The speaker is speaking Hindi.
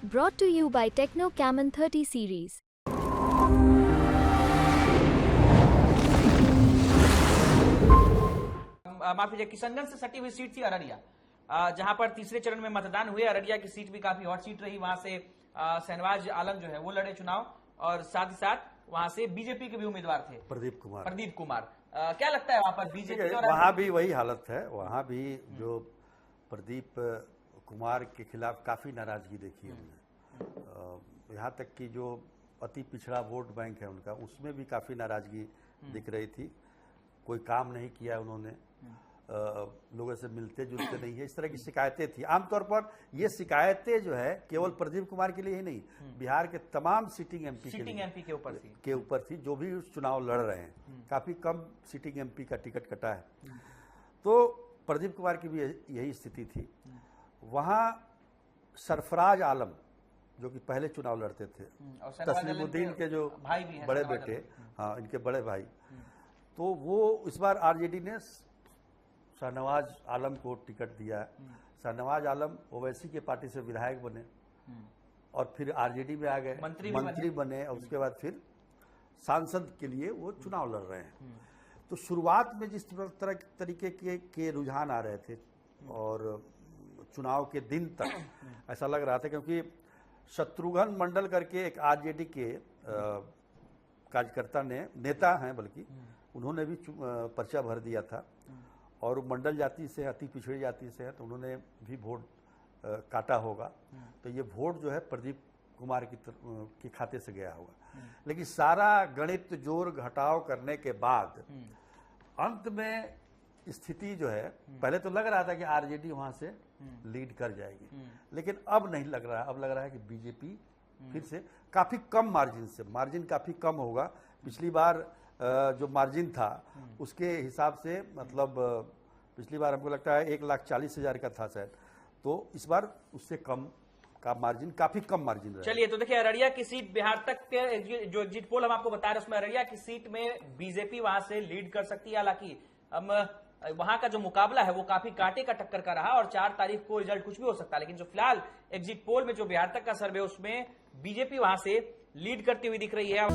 Brought to you by Techno Camon 30 series. माफ कीजिए, किशनगंज से सटी हुई सीट थी अररिया, जहां पर तीसरे चरण में मतदान हुए। अररिया की सीट भी काफी हॉट सीट रही। वहां से शहनवाज आलम जो है वो लड़े चुनाव, और साथ ही साथ वहां से बीजेपी के भी उम्मीदवार थे, प्रदीप कुमार। क्या लगता है वहां पर बीजेपी? वहां भी वही हालत है। वहां भी जो प्रदीप कुमार के खिलाफ काफी नाराजगी देखी हमने। यहाँ तक कि जो अति पिछड़ा वोट बैंक है उनका, उसमें भी काफी नाराजगी दिख रही थी। कोई काम नहीं किया उन्होंने, लोगों से मिलते जुलते नहीं है, इस तरह की शिकायतें थी। आमतौर पर ये शिकायतें जो है केवल प्रदीप कुमार के लिए ही नहीं, बिहार के तमाम सिटिंग एमपी के ऊपर थी जो भी चुनाव लड़ रहे हैं। काफी कम सिटिंग एमपी का टिकट कटा है, तो प्रदीप कुमार की भी यही स्थिति थी। वहां सरफराज आलम जो कि पहले चुनाव लड़ते थे, तस्लीमुद्दीन के जो भाई भी हैं, बड़े बेटे, हाँ इनके बड़े भाई, तो वो इस बार आरजेडी ने शहनवाज आलम को टिकट दिया है। शहनवाज आलम ओवैसी के पार्टी से विधायक बने और फिर आरजेडी में आ गए, मंत्री बने और उसके बाद फिर सांसद के लिए वो चुनाव लड़ रहे हैं। तो शुरुआत में जिस तरह तरीके के रुझान आ रहे थे और चुनाव के दिन तक ऐसा लग रहा था, क्योंकि शत्रुघ्न मंडल करके एक आरजेडी के कार्यकर्ता ने, नेता हैं बल्कि, उन्होंने भी पर्चा भर दिया था और मंडल जाति से, अति पिछड़ी जाति से है, तो उन्होंने भी वोट काटा होगा। तो ये वोट जो है प्रदीप कुमार के खाते से गया होगा। लेकिन सारा गणित जोड़ घटाव करने के बाद अंत में स्थिति जो है, पहले तो लग रहा था कि आरजेडी वहां से लीड कर जाएगी, लेकिन अब नहीं लग रहा है। अब लग रहा है कि बीजेपी फिर से काफी कम मार्जिन काफी कम होगा। पिछली बार जो मार्जिन था उसके हिसाब से, मतलब पिछली बार हमको लगता है 1,40,000 का था शायद, तो इस बार उससे कम का मार्जिन, काफी कम मार्जिन रहा। चलिए, तो देखिए अररिया की सीट, बिहार तक के जो एग्जिट पोल हम आपको बता रहे हैं उसमें अररिया की सीट में बीजेपी वहां से लीड कर सकती है। हालांकि हम वहां का जो मुकाबला है वो काफी कांटे का टक्कर का रहा और 4 तारीख को रिजल्ट कुछ भी हो सकता है। लेकिन जो फिलहाल एग्जिट पोल में जो बिहार तक का सर्वे, उसमें बीजेपी वहां से लीड करती हुई दिख रही है।